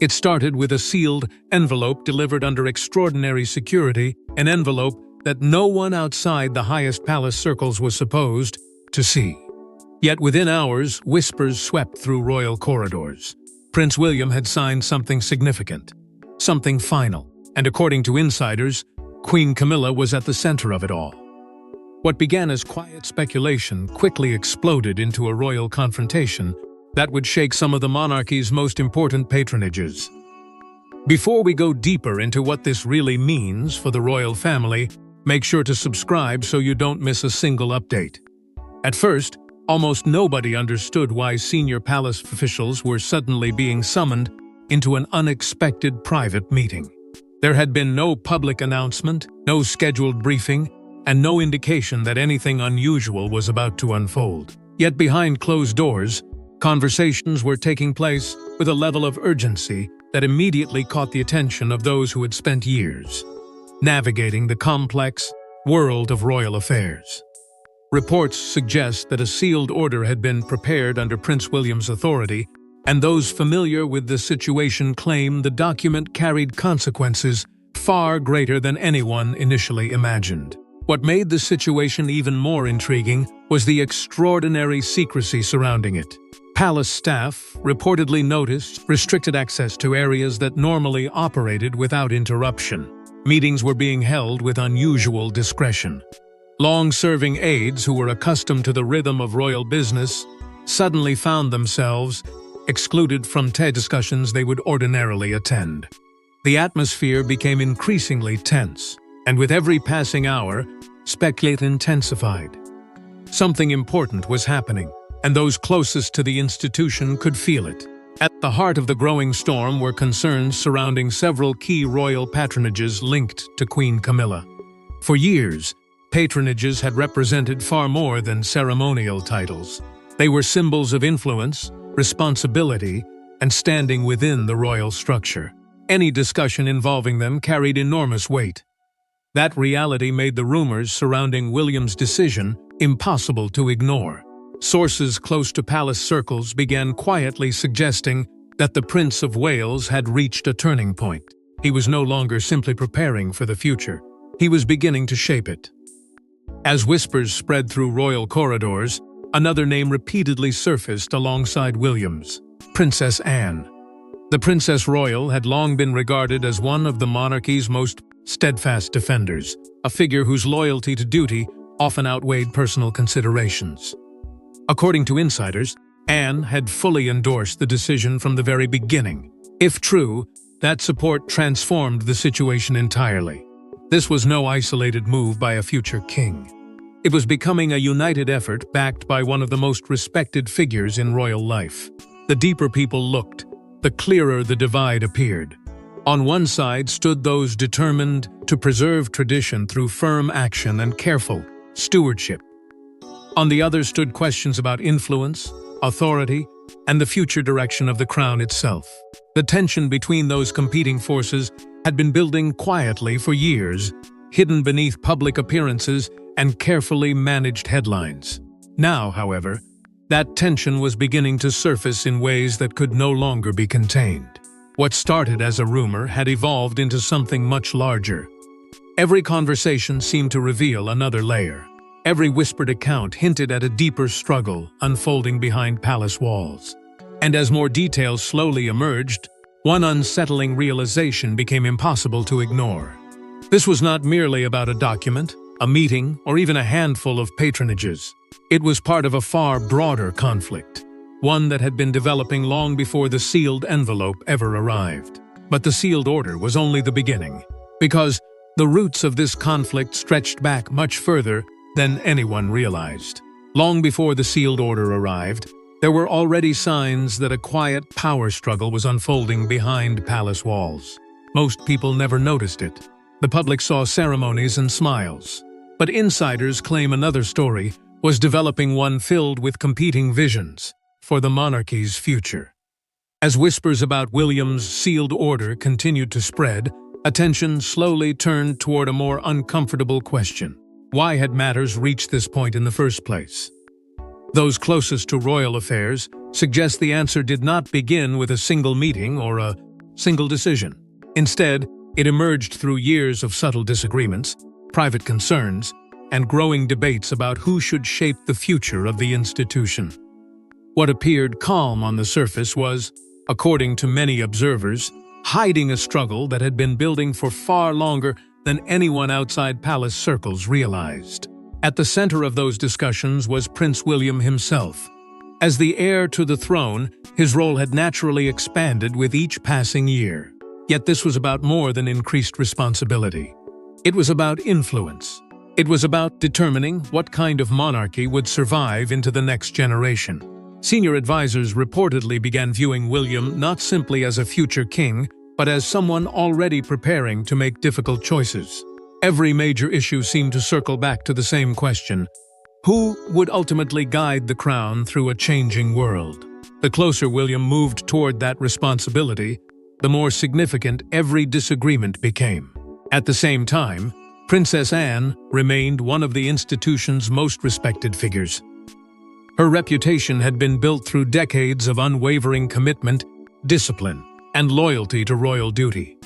It started with a sealed envelope delivered under extraordinary security, an envelope that no one outside the highest palace circles was supposed to see. Yet within hours, whispers swept through royal corridors. Prince William had signed something significant, something final, and according to insiders, Queen Camilla was at the center of it all. What began as quiet speculation quickly exploded into a royal confrontation that would shake some of the monarchy's most important patronages. Before we go deeper into what this really means for the royal family, make sure to subscribe so you don't miss a single update. At first, almost nobody understood why senior palace officials were suddenly being summoned into an unexpected private meeting. There had been no public announcement, no scheduled briefing, and no indication that anything unusual was about to unfold. Yet behind closed doors, conversations were taking place with a level of urgency that immediately caught the attention of those who had spent years navigating the complex world of royal affairs. Reports suggest that a sealed order had been prepared under Prince William's authority, and those familiar with the situation claim the document carried consequences far greater than anyone initially imagined. What made the situation even more intriguing was the extraordinary secrecy surrounding it. Palace staff reportedly noticed restricted access to areas that normally operated without interruption. Meetings were being held with unusual discretion. Long-serving aides who were accustomed to the rhythm of royal business suddenly found themselves excluded from discussions they would ordinarily attend. The atmosphere became increasingly tense, and with every passing hour, speculation intensified. Something important was happening, and those closest to the institution could feel it. At the heart of the growing storm were concerns surrounding several key royal patronages linked to Queen Camilla. For years, patronages had represented far more than ceremonial titles. They were symbols of influence, responsibility, and standing within the royal structure. Any discussion involving them carried enormous weight. That reality made the rumors surrounding William's decision impossible to ignore. Sources close to palace circles began quietly suggesting that the Prince of Wales had reached a turning point. He was no longer simply preparing for the future. He was beginning to shape it. As whispers spread through royal corridors, another name repeatedly surfaced alongside William's: Princess Anne. The Princess Royal had long been regarded as one of the monarchy's most steadfast defenders, a figure whose loyalty to duty often outweighed personal considerations. According to insiders, Anne had fully endorsed the decision from the very beginning. If true, that support transformed the situation entirely. This was no isolated move by a future king. It was becoming a united effort backed by one of the most respected figures in royal life. The deeper people looked, the clearer the divide appeared. On one side stood those determined to preserve tradition through firm action and careful stewardship. On the other stood questions about influence, authority, and the future direction of the crown itself. The tension between those competing forces had been building quietly for years, hidden beneath public appearances and carefully managed headlines. Now, however, that tension was beginning to surface in ways that could no longer be contained. What started as a rumor had evolved into something much larger. Every conversation seemed to reveal another layer. Every whispered account hinted at a deeper struggle unfolding behind palace walls. And as more details slowly emerged, one unsettling realization became impossible to ignore. This was not merely about a document, a meeting, or even a handful of patronages. It was part of a far broader conflict, one that had been developing long before the sealed envelope ever arrived. But the sealed order was only the beginning, because the roots of this conflict stretched back much further than anyone realized. Long before the sealed order arrived, there were already signs that a quiet power struggle was unfolding behind palace walls. Most people never noticed it. The public saw ceremonies and smiles. But insiders claim another story was developing, one filled with competing visions for the monarchy's future. As whispers about William's sealed order continued to spread, attention slowly turned toward a more uncomfortable question. Why had matters reached this point in the first place? Those closest to royal affairs suggest the answer did not begin with a single meeting or a single decision. Instead, it emerged through years of subtle disagreements, private concerns, and growing debates about who should shape the future of the institution. What appeared calm on the surface was, according to many observers, hiding a struggle that had been building for far longer than anyone outside palace circles realized. At the center of those discussions was Prince William himself. As the heir to the throne, his role had naturally expanded with each passing year. Yet this was about more than increased responsibility. It was about influence. It was about determining what kind of monarchy would survive into the next generation. Senior advisors reportedly began viewing William not simply as a future king, but as someone already preparing to make difficult choices. Every major issue seemed to circle back to the same question: who would ultimately guide the crown through a changing world? The closer William moved toward that responsibility, the more significant every disagreement became. At the same time, Princess Anne remained one of the institution's most respected figures. Her reputation had been built through decades of unwavering commitment, discipline, and loyalty to royal duty.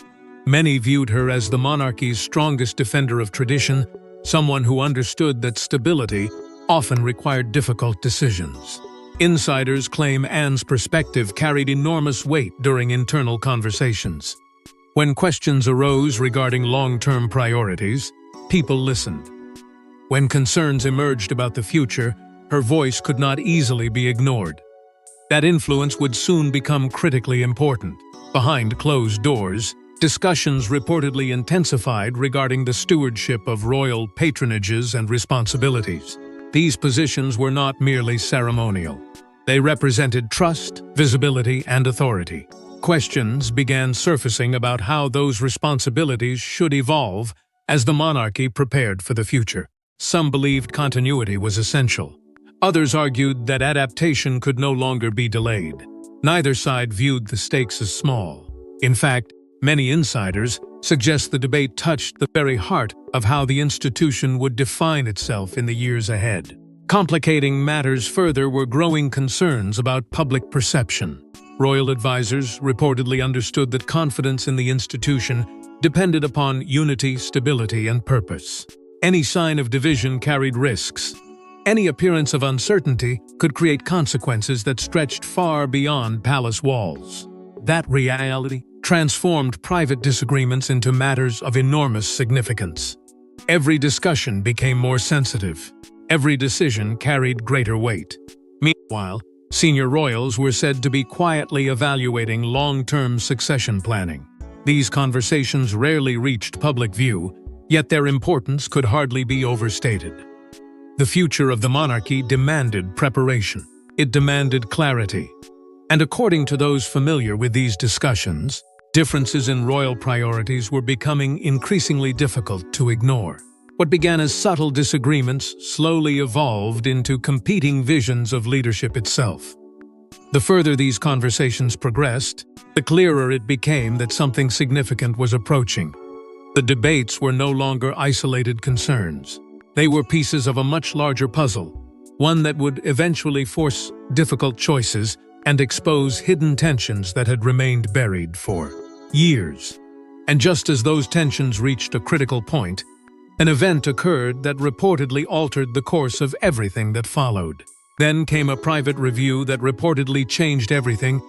Many viewed her as the monarchy's strongest defender of tradition, someone who understood that stability often required difficult decisions. Insiders claim Anne's perspective carried enormous weight during internal conversations. When questions arose regarding long-term priorities, people listened. When concerns emerged about the future, her voice could not easily be ignored. That influence would soon become critically important. Behind closed doors, discussions reportedly intensified regarding the stewardship of royal patronages and responsibilities. These positions were not merely ceremonial. They represented trust, visibility, and authority. Questions began surfacing about how those responsibilities should evolve as the monarchy prepared for the future. Some believed continuity was essential. Others argued that adaptation could no longer be delayed. Neither side viewed the stakes as small. In fact, many insiders suggest the debate touched the very heart of how the institution would define itself in the years ahead. Complicating matters further were growing concerns about public perception. Royal advisors reportedly understood that confidence in the institution depended upon unity, stability, and purpose. Any sign of division carried risks. Any appearance of uncertainty could create consequences that stretched far beyond palace walls. That reality transformed private disagreements into matters of enormous significance. Every discussion became more sensitive. Every decision carried greater weight. Meanwhile, senior royals were said to be quietly evaluating long-term succession planning. These conversations rarely reached public view, yet their importance could hardly be overstated. The future of the monarchy demanded preparation. It demanded clarity. And according to those familiar with these discussions, differences in royal priorities were becoming increasingly difficult to ignore. What began as subtle disagreements slowly evolved into competing visions of leadership itself. The further these conversations progressed, the clearer it became that something significant was approaching. The debates were no longer isolated concerns. They were pieces of a much larger puzzle, one that would eventually force difficult choices and expose hidden tensions that had remained buried for years. And just as those tensions reached a critical point, an event occurred that reportedly altered the course of everything that followed. Then came a private review that reportedly changed everything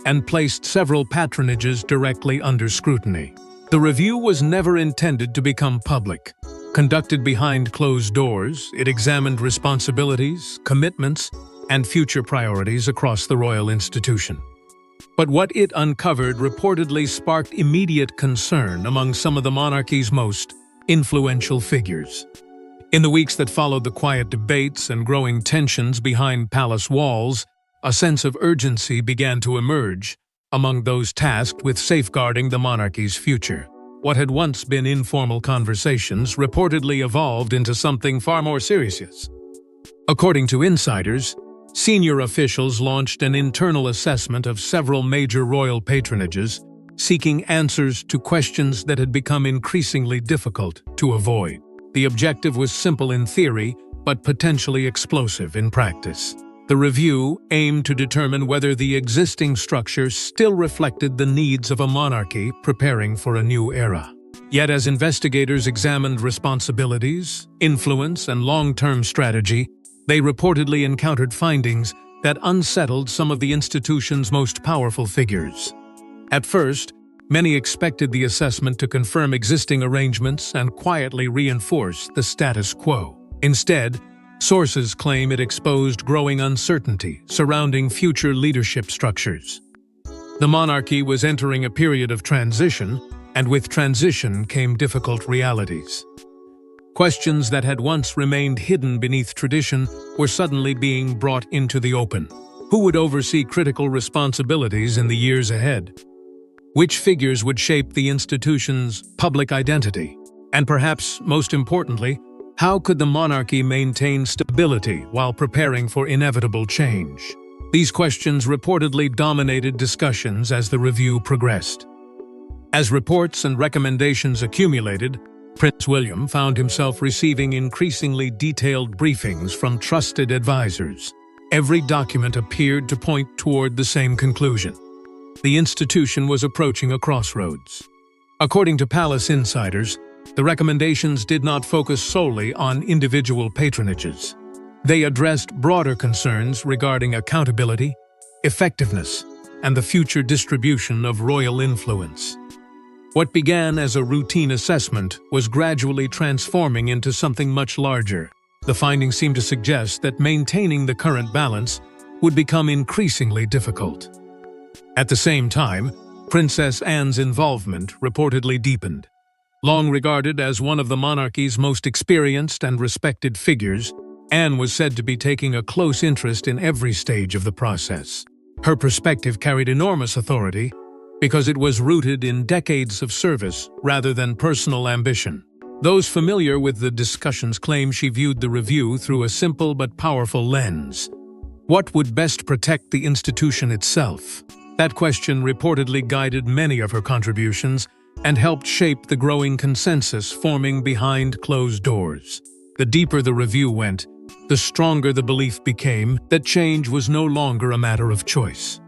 and placed several patronages directly under scrutiny. The review was never intended to become public. Conducted behind closed doors, it examined responsibilities, commitments, and future priorities across the royal institution. But what it uncovered reportedly sparked immediate concern among some of the monarchy's most influential figures. In the weeks that followed the quiet debates and growing tensions behind palace walls, a sense of urgency began to emerge among those tasked with safeguarding the monarchy's future. What had once been informal conversations reportedly evolved into something far more serious. According to insiders, senior officials launched an internal assessment of several major royal patronages, seeking answers to questions that had become increasingly difficult to avoid. The objective was simple in theory, but potentially explosive in practice. The review aimed to determine whether the existing structure still reflected the needs of a monarchy preparing for a new era. Yet as investigators examined responsibilities, influence, and long-term strategy, they reportedly encountered findings that unsettled some of the institution's most powerful figures. At first, many expected the assessment to confirm existing arrangements and quietly reinforce the status quo. Instead, sources claim it exposed growing uncertainty surrounding future leadership structures. The monarchy was entering a period of transition, and with transition came difficult realities. Questions that had once remained hidden beneath tradition were suddenly being brought into the open. Who would oversee critical responsibilities in the years ahead? Which figures would shape the institution's public identity? And perhaps most importantly, how could the monarchy maintain stability while preparing for inevitable change? These questions reportedly dominated discussions as the review progressed. As reports and recommendations accumulated, Prince William found himself receiving increasingly detailed briefings from trusted advisors. Every document appeared to point toward the same conclusion. The institution was approaching a crossroads. According to palace insiders, the recommendations did not focus solely on individual patronages. They addressed broader concerns regarding accountability, effectiveness, and the future distribution of royal influence. What began as a routine assessment was gradually transforming into something much larger. The findings seemed to suggest that maintaining the current balance would become increasingly difficult. At the same time, Princess Anne's involvement reportedly deepened. Long regarded as one of the monarchy's most experienced and respected figures, Anne was said to be taking a close interest in every stage of the process. Her perspective carried enormous authority because it was rooted in decades of service rather than personal ambition. Those familiar with the discussions claim she viewed the review through a simple but powerful lens. What would best protect the institution itself? That question reportedly guided many of her contributions and helped shape the growing consensus forming behind closed doors. The deeper the review went, the stronger the belief became that change was no longer a matter of choice.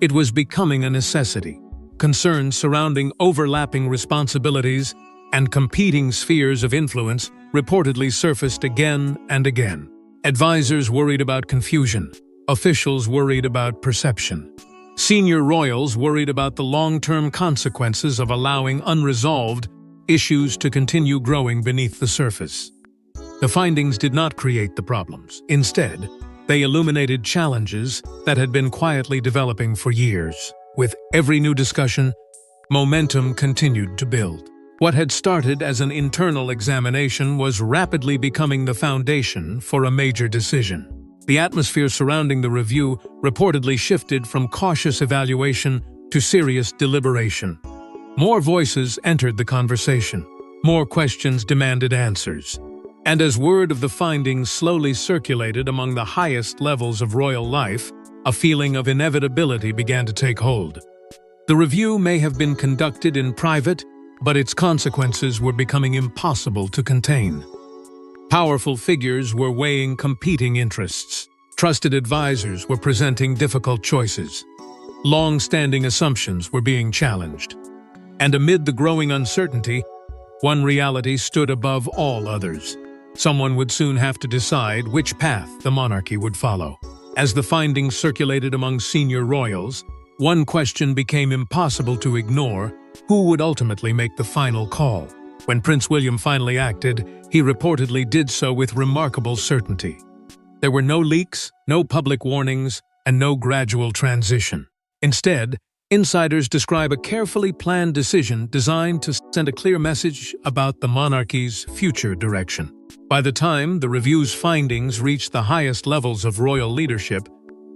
It was becoming a necessity. Concerns surrounding overlapping responsibilities and competing spheres of influence reportedly surfaced again and again. Advisors worried about confusion. Officials worried about perception. Senior royals worried about the long-term consequences of allowing unresolved issues to continue growing beneath the surface. The findings did not create the problems. Instead, they illuminated challenges that had been quietly developing for years. With every new discussion, momentum continued to build. What had started as an internal examination was rapidly becoming the foundation for a major decision. The atmosphere surrounding the review reportedly shifted from cautious evaluation to serious deliberation. More voices entered the conversation. More questions demanded answers. And as word of the findings slowly circulated among the highest levels of royal life, a feeling of inevitability began to take hold. The review may have been conducted in private, but its consequences were becoming impossible to contain. Powerful figures were weighing competing interests. Trusted advisors were presenting difficult choices. Long-standing assumptions were being challenged. And amid the growing uncertainty, one reality stood above all others. Someone would soon have to decide which path the monarchy would follow. As the findings circulated among senior royals, one question became impossible to ignore: who would ultimately make the final call? When Prince William finally acted, he reportedly did so with remarkable certainty. There were no leaks, no public warnings, and no gradual transition. Instead, insiders describe a carefully planned decision designed to send a clear message about the monarchy's future direction. By the time the review's findings reached the highest levels of royal leadership,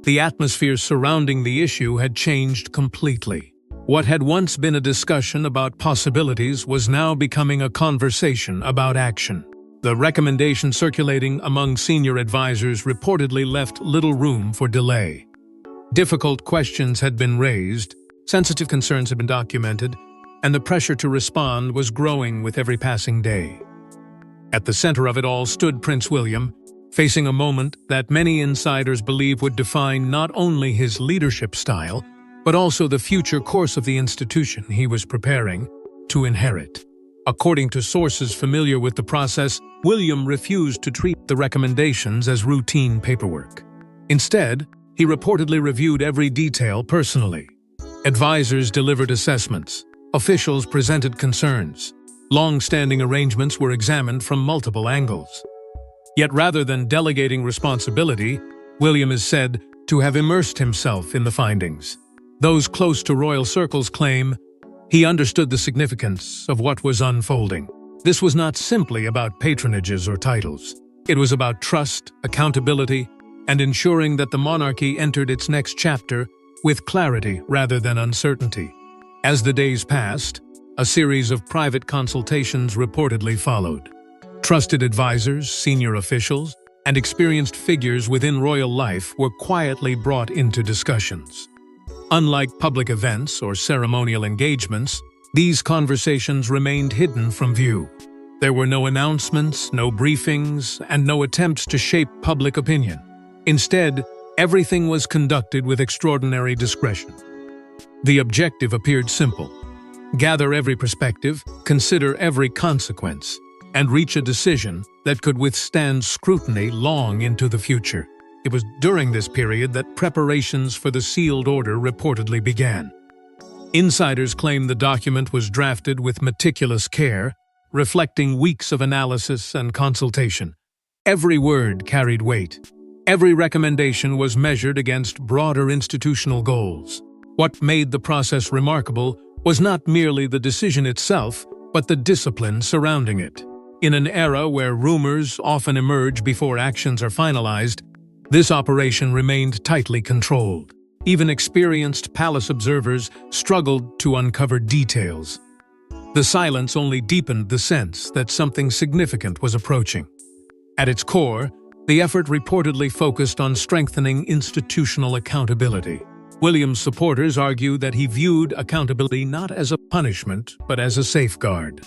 the atmosphere surrounding the issue had changed completely. What had once been a discussion about possibilities was now becoming a conversation about action. The recommendation circulating among senior advisors reportedly left little room for delay. Difficult questions had been raised, sensitive concerns had been documented, and the pressure to respond was growing with every passing day. At the center of it all stood Prince William, facing a moment that many insiders believe would define not only his leadership style, but also the future course of the institution he was preparing to inherit. According to sources familiar with the process, William refused to treat the recommendations as routine paperwork. Instead, he reportedly reviewed every detail personally. Advisors delivered assessments. Officials presented concerns. Long-standing arrangements were examined from multiple angles. Yet rather than delegating responsibility, William is said to have immersed himself in the findings. Those close to royal circles claim he understood the significance of what was unfolding. This was not simply about patronages or titles. It was about trust, accountability, and ensuring that the monarchy entered its next chapter with clarity rather than uncertainty. As the days passed, a series of private consultations reportedly followed. Trusted advisors, senior officials, and experienced figures within royal life were quietly brought into discussions. Unlike public events or ceremonial engagements, these conversations remained hidden from view. There were no announcements, no briefings, and no attempts to shape public opinion. Instead, everything was conducted with extraordinary discretion. The objective appeared simple: gather every perspective, consider every consequence, and reach a decision that could withstand scrutiny long into the future. It was during this period that preparations for the sealed order reportedly began. Insiders claim the document was drafted with meticulous care, reflecting weeks of analysis and consultation. Every word carried weight. Every recommendation was measured against broader institutional goals. What made the process remarkable was not merely the decision itself, but the discipline surrounding it. In an era where rumors often emerge before actions are finalized, this operation remained tightly controlled. Even experienced palace observers struggled to uncover details. The silence only deepened the sense that something significant was approaching. At its core, the effort reportedly focused on strengthening institutional accountability. William's supporters argue that he viewed accountability not as a punishment, but as a safeguard.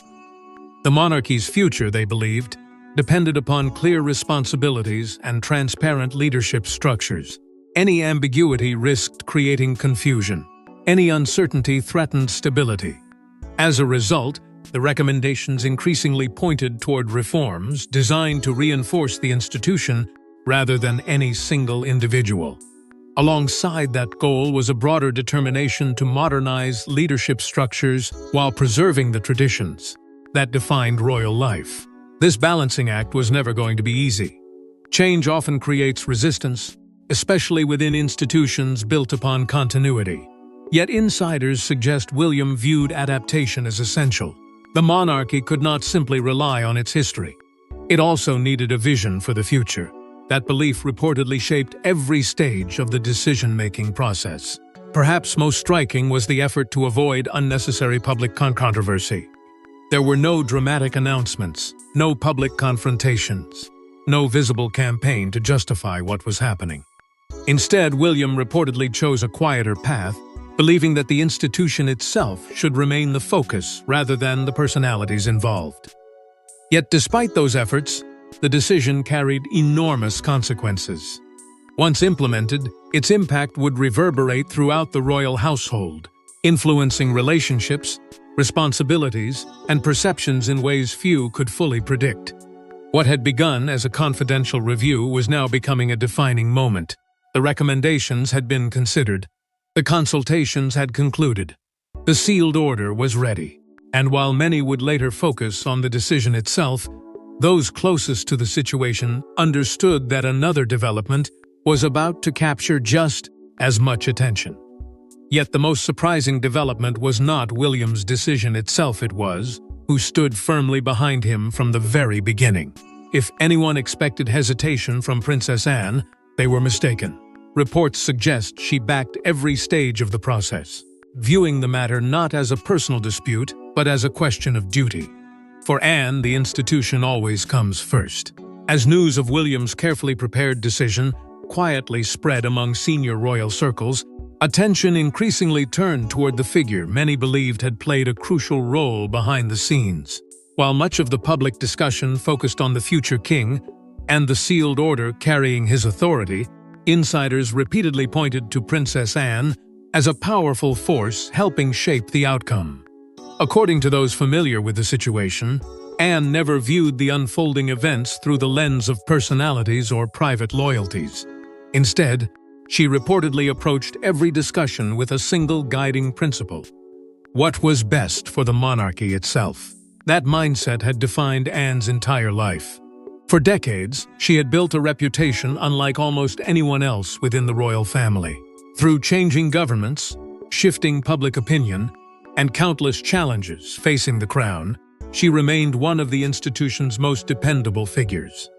The monarchy's future, they believed, depended upon clear responsibilities and transparent leadership structures. Any ambiguity risked creating confusion. Any uncertainty threatened stability. As a result, the recommendations increasingly pointed toward reforms designed to reinforce the institution rather than any single individual. Alongside that goal was a broader determination to modernize leadership structures while preserving the traditions that defined royal life. This balancing act was never going to be easy. Change often creates resistance, especially within institutions built upon continuity. Yet insiders suggest William viewed adaptation as essential. The monarchy could not simply rely on its history. It also needed a vision for the future. That belief reportedly shaped every stage of the decision-making process. Perhaps most striking was the effort to avoid unnecessary public controversy. There were no dramatic announcements, no public confrontations, no visible campaign to justify what was happening. Instead, William reportedly chose a quieter path, believing that the institution itself should remain the focus rather than the personalities involved. Yet despite those efforts, the decision carried enormous consequences. Once implemented, its impact would reverberate throughout the royal household, influencing relationships, responsibilities, and perceptions in ways few could fully predict. What had begun as a confidential review was now becoming a defining moment. The recommendations had been considered. The consultations had concluded. The sealed order was ready. And while many would later focus on the decision itself, those closest to the situation understood that another development was about to capture just as much attention. Yet the most surprising development was not William's decision itself, it was who stood firmly behind him from the very beginning. If anyone expected hesitation from Princess Anne, they were mistaken. Reports suggest she backed every stage of the process, viewing the matter not as a personal dispute, but as a question of duty. For Anne, the institution always comes first. As news of William's carefully prepared decision quietly spread among senior royal circles, attention increasingly turned toward the figure many believed had played a crucial role behind the scenes. While much of the public discussion focused on the future king, and the sealed order carrying his authority, insiders repeatedly pointed to Princess Anne as a powerful force helping shape the outcome. According to those familiar with the situation, Anne never viewed the unfolding events through the lens of personalities or private loyalties. Instead, she reportedly approached every discussion with a single guiding principle: what was best for the monarchy itself. That mindset had defined Anne's entire life. For decades, she had built a reputation unlike almost anyone else within the royal family. Through changing governments, shifting public opinion, and countless challenges facing the crown, she remained one of the institution's most dependable figures.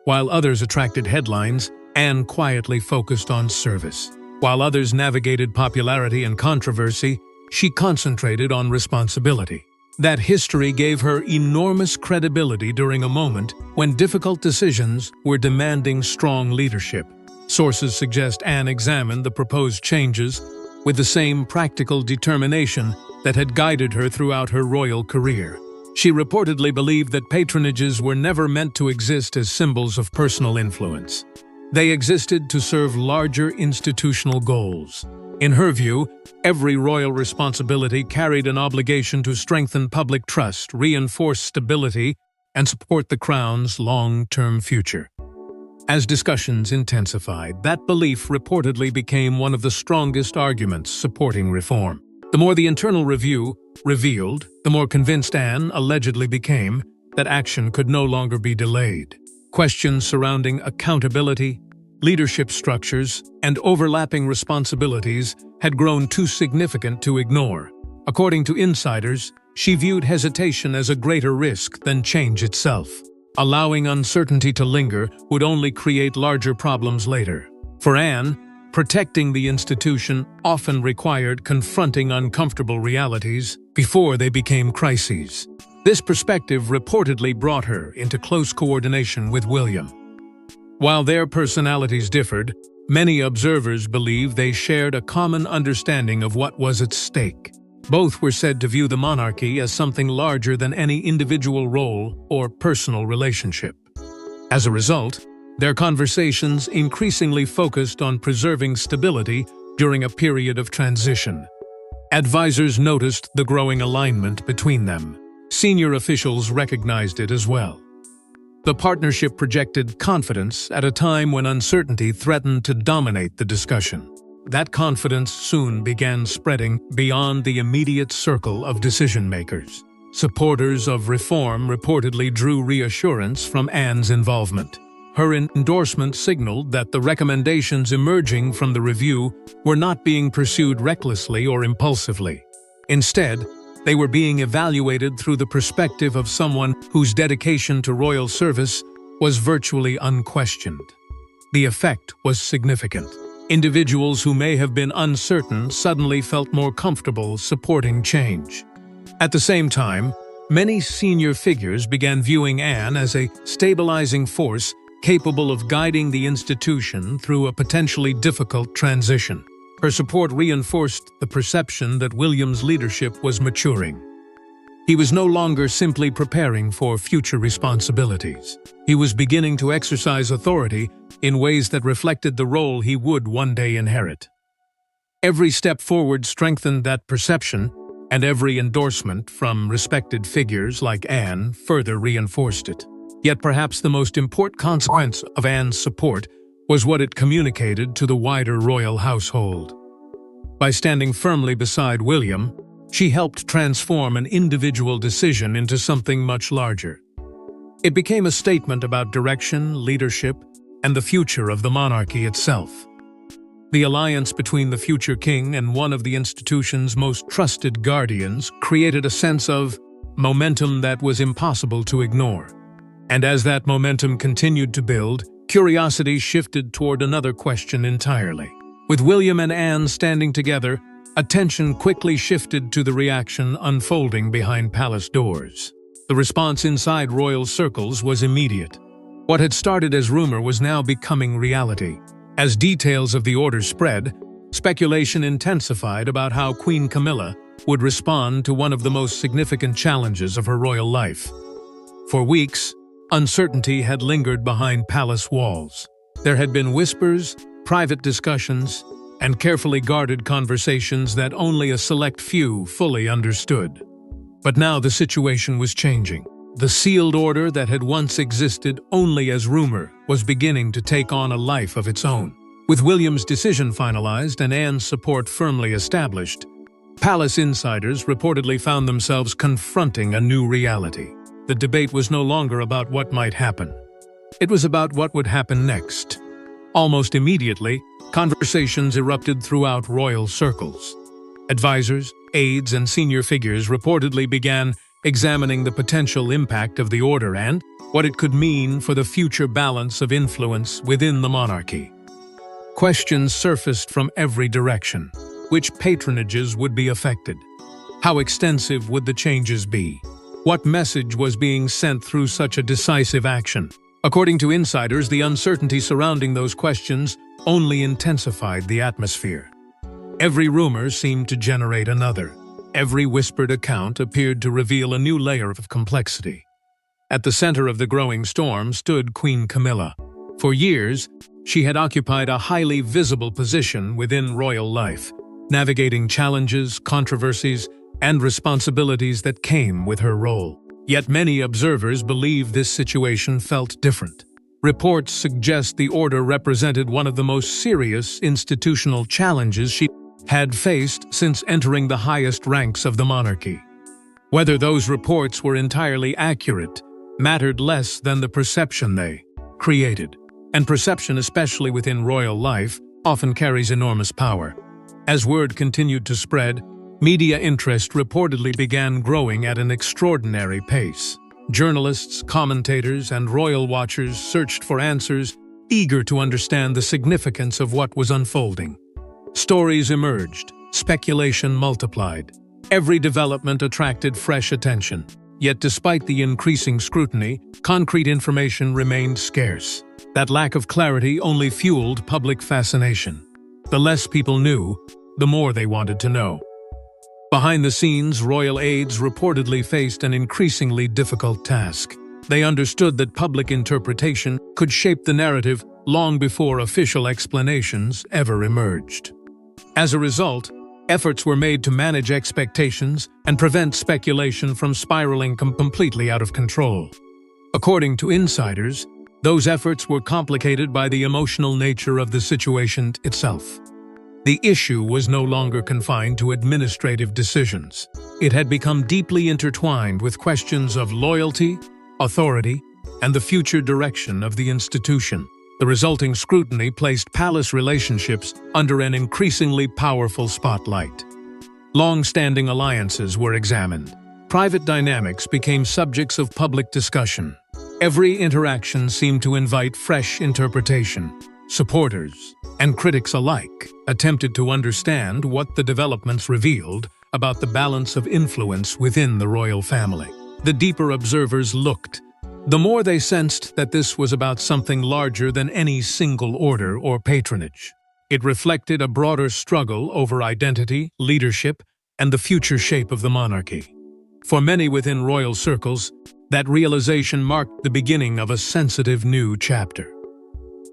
While others attracted headlines, Anne quietly focused on service. While others navigated popularity and controversy, she concentrated on responsibility. That history gave her enormous credibility during a moment when difficult decisions were demanding strong leadership. Sources suggest Anne examined the proposed changes with the same practical determination that had guided her throughout her royal career. She reportedly believed that patronages were never meant to exist as symbols of personal influence. They existed to serve larger institutional goals. In her view, every royal responsibility carried an obligation to strengthen public trust, reinforce stability, and support the crown's long-term future. As discussions intensified, that belief reportedly became one of the strongest arguments supporting reform. The more the internal review revealed, the more convinced Anne allegedly became that action could no longer be delayed. Questions surrounding accountability, leadership structures, and overlapping responsibilities had grown too significant to ignore. According to insiders, she viewed hesitation as a greater risk than change itself. Allowing uncertainty to linger would only create larger problems later. For Anne, protecting the institution often required confronting uncomfortable realities before they became crises. This perspective reportedly brought her into close coordination with William. While their personalities differed, many observers believe they shared a common understanding of what was at stake. Both were said to view the monarchy as something larger than any individual role or personal relationship. As a result, their conversations increasingly focused on preserving stability during a period of transition. Advisors noticed the growing alignment between them. Senior officials recognized it as well. The partnership projected confidence at a time when uncertainty threatened to dominate the discussion. That confidence soon began spreading beyond the immediate circle of decision-makers. Supporters of reform reportedly drew reassurance from Anne's involvement. Her endorsement signaled that the recommendations emerging from the review were not being pursued recklessly or impulsively. Instead, they were being evaluated through the perspective of someone whose dedication to royal service was virtually unquestioned. The effect was significant. Individuals who may have been uncertain suddenly felt more comfortable supporting change. At the same time, many senior figures began viewing Anne as a stabilizing force capable of guiding the institution through a potentially difficult transition. Her support reinforced the perception that William's leadership was maturing. He was no longer simply preparing for future responsibilities. He was beginning to exercise authority in ways that reflected the role he would one day inherit. Every step forward strengthened that perception, and every endorsement from respected figures like Anne further reinforced it. Yet perhaps the most important consequence of Anne's support was what it communicated to the wider royal household. By standing firmly beside William, she helped transform an individual decision into something much larger. It became a statement about direction, leadership, and the future of the monarchy itself. The alliance between the future king and one of the institution's most trusted guardians created a sense of momentum that was impossible to ignore. And as that momentum continued to build, curiosity shifted toward another question entirely. With William and Anne standing together, attention quickly shifted to the reaction unfolding behind palace doors. The response inside royal circles was immediate. What had started as rumor was now becoming reality. As details of the order spread, speculation intensified about how Queen Camilla would respond to one of the most significant challenges of her royal life. For weeks, Uncertainty had lingered behind palace walls. There had been whispers, private discussions, and carefully guarded conversations that only a select few fully understood. But now the situation was changing. The sealed order that had once existed only as rumor was beginning to take on a life of its own. With William's decision finalized and Anne's support firmly established, palace insiders reportedly found themselves confronting a new reality. The debate was no longer about what might happen. It was about what would happen next. Almost immediately, conversations erupted throughout royal circles. Advisors, aides, and senior figures reportedly began examining the potential impact of the order and what it could mean for the future balance of influence within the monarchy. Questions surfaced from every direction. Which patronages would be affected? How extensive would the changes be? What message was being sent through such a decisive action? According to insiders, the uncertainty surrounding those questions only intensified the atmosphere. Every rumor seemed to generate another. Every whispered account appeared to reveal a new layer of complexity. At the center of the growing storm stood Queen Camilla. For years, she had occupied a highly visible position within royal life, navigating challenges, controversies, and responsibilities that came with her role. Yet many observers believe this situation felt different. Reports suggest the order represented one of the most serious institutional challenges she had faced since entering the highest ranks of the monarchy. Whether those reports were entirely accurate mattered less than the perception they created. And perception, especially within royal life, often carries enormous power. As word continued to spread, media interest reportedly began growing at an extraordinary pace. Journalists, commentators, and royal watchers searched for answers, eager to understand the significance of what was unfolding. Stories emerged, speculation multiplied. Every development attracted fresh attention. Yet despite the increasing scrutiny, concrete information remained scarce. That lack of clarity only fueled public fascination. The less people knew, the more they wanted to know. Behind the scenes, royal aides reportedly faced an increasingly difficult task. They understood that public interpretation could shape the narrative long before official explanations ever emerged. As a result, efforts were made to manage expectations and prevent speculation from spiraling completely out of control. According to insiders, those efforts were complicated by the emotional nature of the situation itself. The issue was no longer confined to administrative decisions. It had become deeply intertwined with questions of loyalty, authority, and the future direction of the institution. The resulting scrutiny placed palace relationships under an increasingly powerful spotlight. Long-standing alliances were examined. Private dynamics became subjects of public discussion. Every interaction seemed to invite fresh interpretation. Supporters and critics alike attempted to understand what the developments revealed about the balance of influence within the royal family. The deeper observers looked, the more they sensed that this was about something larger than any single order or patronage. It reflected a broader struggle over identity, leadership, and the future shape of the monarchy. For many within royal circles, that realization marked the beginning of a sensitive new chapter.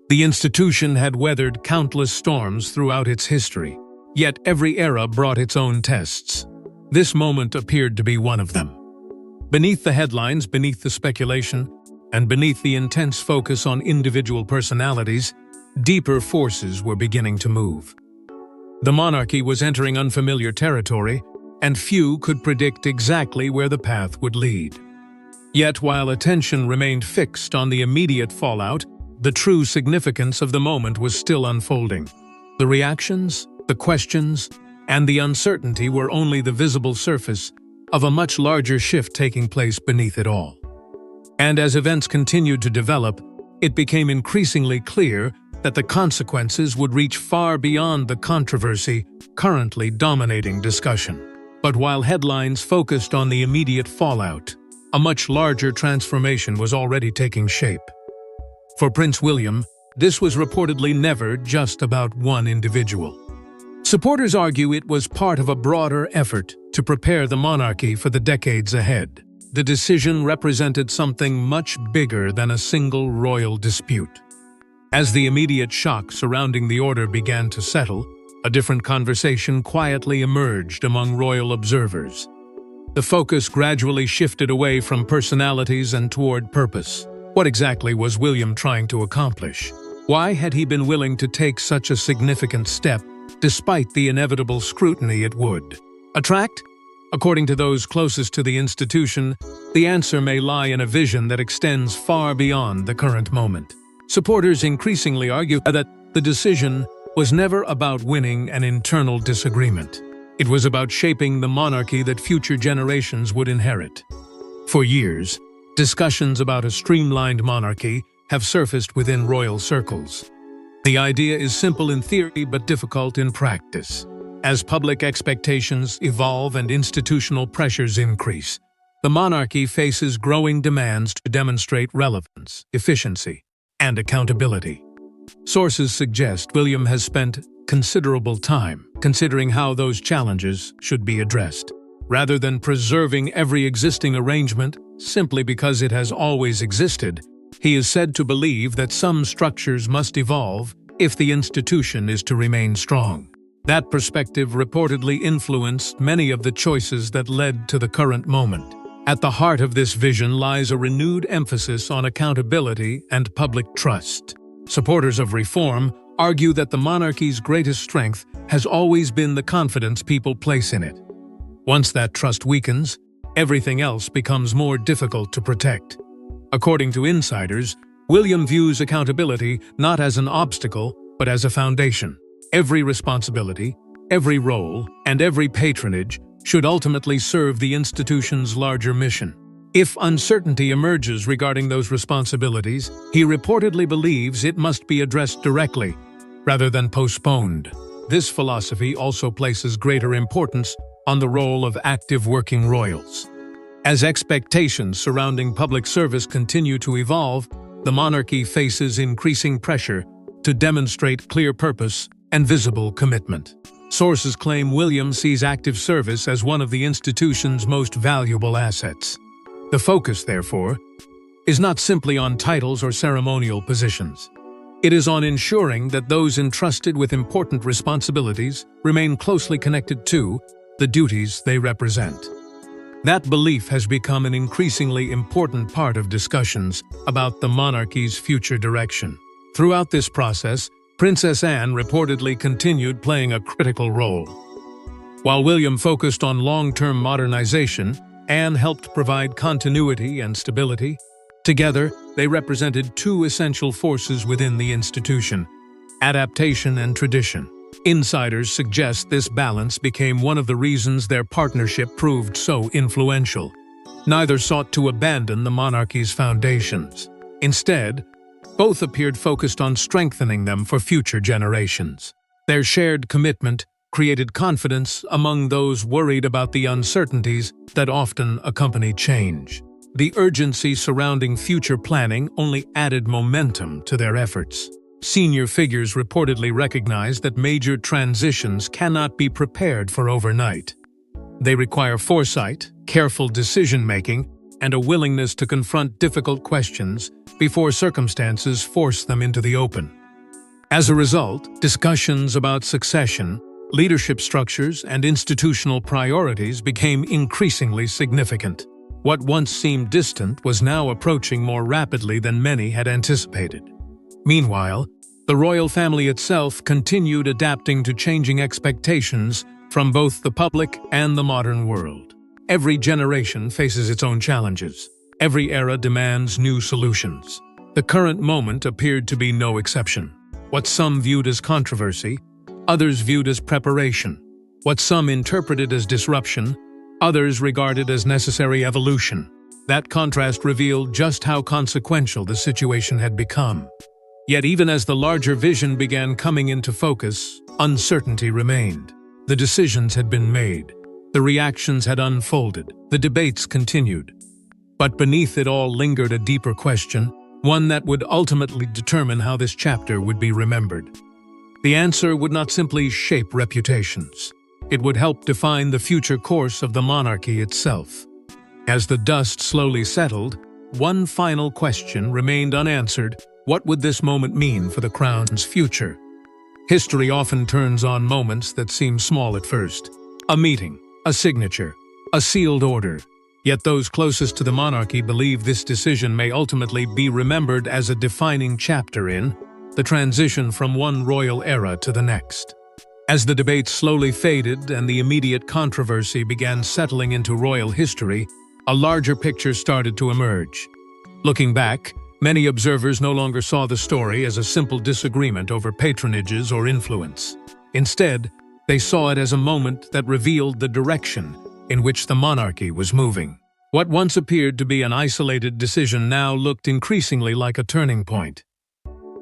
The institution had weathered countless storms throughout its history, yet every era brought its own tests. This moment appeared to be one of them. Beneath the headlines, beneath the speculation, and beneath the intense focus on individual personalities, deeper forces were beginning to move. The monarchy was entering unfamiliar territory, and few could predict exactly where the path would lead. Yet while attention remained fixed on the immediate fallout, the true significance of the moment was still unfolding. The reactions, the questions, and the uncertainty were only the visible surface of a much larger shift taking place beneath it all. And as events continued to develop, it became increasingly clear that the consequences would reach far beyond the controversy currently dominating discussion. But while headlines focused on the immediate fallout, a much larger transformation was already taking shape. For Prince William, this was reportedly never just about one individual. Supporters argue it was part of a broader effort to prepare the monarchy for the decades ahead. the decision represented something much bigger than a single royal dispute. As the immediate shock surrounding the order began to settle, a different conversation quietly emerged among royal observers. The focus gradually shifted away from personalities and toward purpose. What exactly was William trying to accomplish? Why had he been willing to take such a significant step, despite the inevitable scrutiny it would attract? According to those closest to the institution, the answer may lie in a vision that extends far beyond the current moment. Supporters increasingly argue that the decision was never about winning an internal disagreement. It was about shaping the monarchy that future generations would inherit. For years, discussions about a streamlined monarchy have surfaced within royal circles. The idea is simple in theory but difficult in practice. As public expectations evolve and institutional pressures increase, the monarchy faces growing demands to demonstrate relevance, efficiency, and accountability. Sources suggest William has spent considerable time considering how those challenges should be addressed, rather than preserving every existing arrangement simply because it has always existed. He is said to believe that some structures must evolve if the institution is to remain strong. That perspective reportedly influenced many of the choices that led to the current moment. At the heart of this vision lies a renewed emphasis on accountability and public trust. Supporters of reform argue that the monarchy's greatest strength has always been the confidence people place in it. Once that trust weakens, everything else becomes more difficult to protect. According to insiders, William views accountability not as an obstacle, but as a foundation. Every responsibility, every role, and every patronage should ultimately serve the institution's larger mission. If uncertainty emerges regarding those responsibilities, he reportedly believes it must be addressed directly, rather than postponed. This philosophy also places greater importance on the role of active working royals. As expectations surrounding public service continue to evolve, the monarchy faces increasing pressure to demonstrate clear purpose and visible commitment. Sources claim William sees active service as one of the institution's most valuable assets. The focus, therefore, is not simply on titles or ceremonial positions. It is on ensuring that those entrusted with important responsibilities remain closely connected to the duties they represent. That belief has become an increasingly important part of discussions about the monarchy's future direction. Throughout this process, Princess Anne reportedly continued playing a critical role. While William focused on long-term modernization, Anne helped provide continuity and stability. Together, they represented two essential forces within the institution: adaptation and tradition. Insiders suggest this balance became one of the reasons their partnership proved so influential. Neither sought to abandon the monarchy's foundations. Instead, both appeared focused on strengthening them for future generations. Their shared commitment created confidence among those worried about the uncertainties that often accompany change. The urgency surrounding future planning only added momentum to their efforts. Senior figures reportedly recognized that major transitions cannot be prepared for overnight. They require foresight, careful decision-making, and a willingness to confront difficult questions before circumstances force them into the open. As a result, discussions about succession, leadership structures, and institutional priorities became increasingly significant. What once seemed distant was now approaching more rapidly than many had anticipated. Meanwhile, the royal family itself continued adapting to changing expectations from both the public and the modern world. Every generation faces its own challenges. Every era demands new solutions. The current moment appeared to be no exception. What some viewed as controversy, others viewed as preparation. What some interpreted as disruption, others regarded as necessary evolution. That contrast revealed just how consequential the situation had become. Yet even as the larger vision began coming into focus, uncertainty remained. The decisions had been made. The reactions had unfolded. The debates continued. But beneath it all lingered a deeper question, one that would ultimately determine how this chapter would be remembered. The answer would not simply shape reputations. It would help define the future course of the monarchy itself. As the dust slowly settled, one final question remained unanswered. What would this moment mean for the crown's future? History often turns on moments that seem small at first. A meeting, a signature, a sealed order. Yet those closest to the monarchy believe this decision may ultimately be remembered as a defining chapter in the transition from one royal era to the next. As the debate slowly faded and the immediate controversy began settling into royal history, a larger picture started to emerge. Looking back, many observers no longer saw the story as a simple disagreement over patronages or influence. Instead, they saw it as a moment that revealed the direction in which the monarchy was moving. What once appeared to be an isolated decision now looked increasingly like a turning point.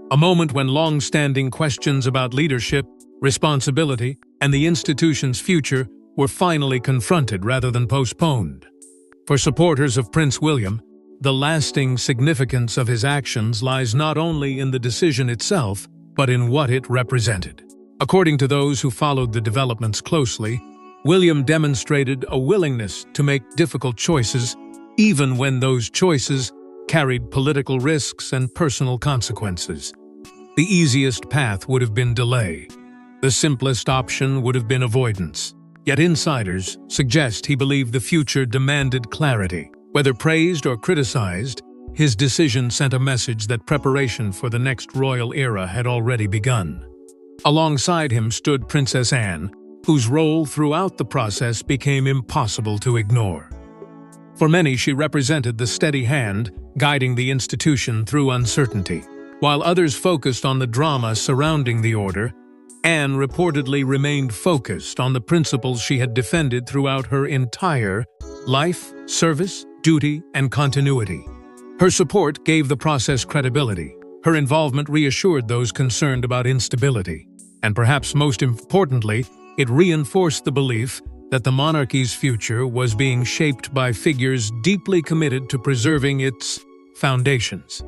A moment when long-standing questions about leadership, responsibility, and the institution's future were finally confronted rather than postponed. For supporters of Prince William, the lasting significance of his actions lies not only in the decision itself, but in what it represented. According to those who followed the developments closely, William demonstrated a willingness to make difficult choices, even when those choices carried political risks and personal consequences. The easiest path would have been delay. The simplest option would have been avoidance. Yet insiders suggest he believed the future demanded clarity. Whether praised or criticized, his decision sent a message that preparation for the next royal era had already begun. Alongside him stood Princess Anne, whose role throughout the process became impossible to ignore. For many, she represented the steady hand guiding the institution through uncertainty. While others focused on the drama surrounding the order, Anne reportedly remained focused on the principles she had defended throughout her entire life, service, duty, and continuity. Her support gave the process credibility. Her involvement reassured those concerned about instability. And perhaps most importantly, it reinforced the belief that the monarchy's future was being shaped by figures deeply committed to preserving its foundations.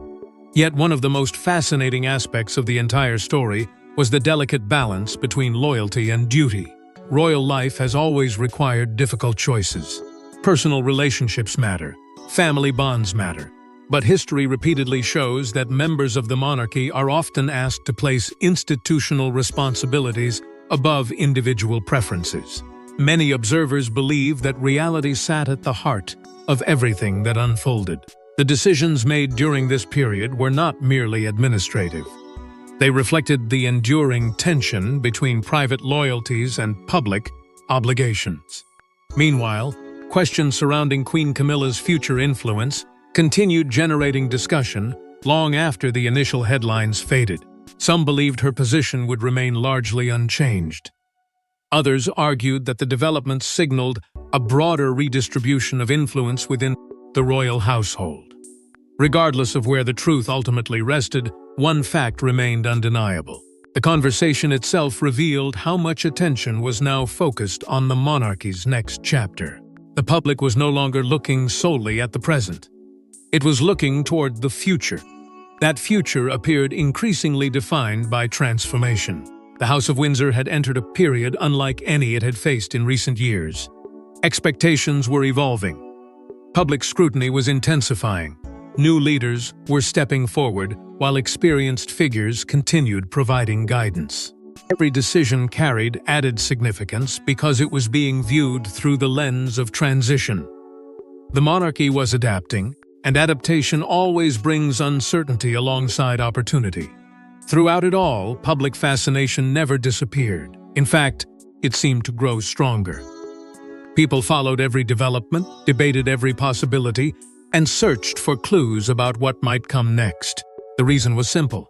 Yet one of the most fascinating aspects of the entire story was the delicate balance between loyalty and duty. Royal life has always required difficult choices. Personal relationships matter. Family bonds matter. But history repeatedly shows that members of the monarchy are often asked to place institutional responsibilities above individual preferences. Many observers believe that reality sat at the heart of everything that unfolded. The decisions made during this period were not merely administrative. They reflected the enduring tension between private loyalties and public obligations. Meanwhile, questions surrounding Queen Camilla's future influence continued generating discussion long after the initial headlines faded. Some believed her position would remain largely unchanged. Others argued that the developments signaled a broader redistribution of influence within the royal household. Regardless of where the truth ultimately rested, one fact remained undeniable. The conversation itself revealed how much attention was now focused on the monarchy's next chapter. The public was no longer looking solely at the present. It was looking toward the future. That future appeared increasingly defined by transformation. The House of Windsor had entered a period unlike any it had faced in recent years. Expectations were evolving. Public scrutiny was intensifying. New leaders were stepping forward, while experienced figures continued providing guidance. Every decision carried added significance because it was being viewed through the lens of transition. The monarchy was adapting, and adaptation always brings uncertainty alongside opportunity. Throughout it all, public fascination never disappeared. In fact, it seemed to grow stronger. People followed every development, debated every possibility, and searched for clues about what might come next. The reason was simple.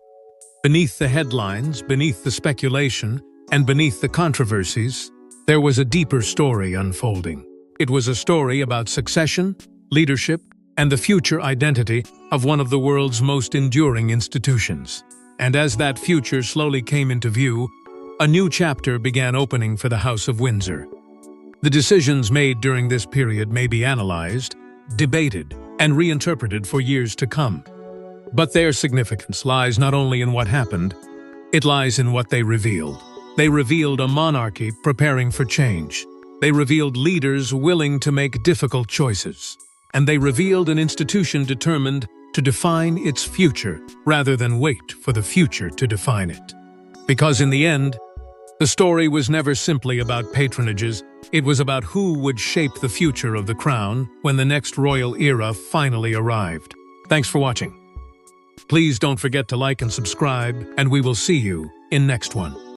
Beneath the headlines, beneath the speculation, and beneath the controversies, there was a deeper story unfolding. It was a story about succession, leadership, and the future identity of one of the world's most enduring institutions. And as that future slowly came into view, a new chapter began opening for the House of Windsor. The decisions made during this period may be analyzed, debated, and reinterpreted for years to come. But their significance lies not only in what happened, it lies in what they revealed. They revealed a monarchy preparing for change. They revealed leaders willing to make difficult choices. and they revealed an institution determined to define its future rather than wait for the future to define it. Because in the end, the story was never simply about patronages, it was about who would shape the future of the crown when the next royal era finally arrived. Thanks for watching. Please don't forget to like and subscribe, and we will see you in next one.